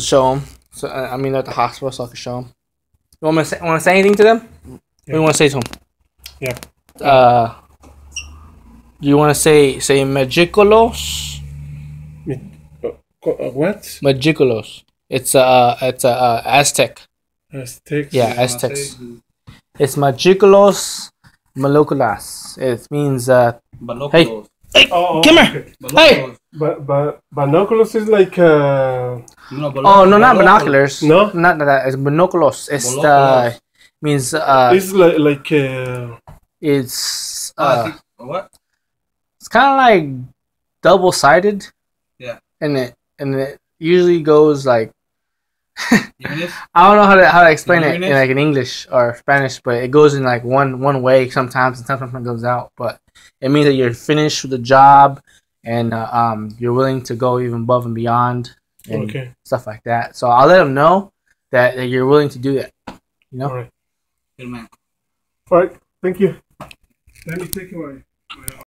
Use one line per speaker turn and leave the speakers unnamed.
to show them. So I mean, at the hospital, so I can show them. You want to say anything to them?
Yeah.
What do you want to say to them?
Yeah.
Do you want to say Magicolos?
What?
Magicolos. It's Aztec.
Aztecs.
Yeah, Aztecs. It's Magicolos Maloculas. It means
Binoculars.
hey,
Oh,
come here. Hey.
But binoculars is like
Oh no, not binoculars.
No?
Not that. It's binoculos. It's
Binoculars.
means
it's like
it's
What?
it's kind of like double sided.
Yeah.
And it usually goes like
Uranus?
I don't know how to explain it
Uranus?
in like in English or Spanish, but it goes in like one way sometimes, and sometimes it goes out. But it means that you're finished with the job, and you're willing to go even above and beyond, and stuff like that. So I'll let them know that you're willing to do that. You know.
All right.
Good man.
All right. Thank you. Let me take away.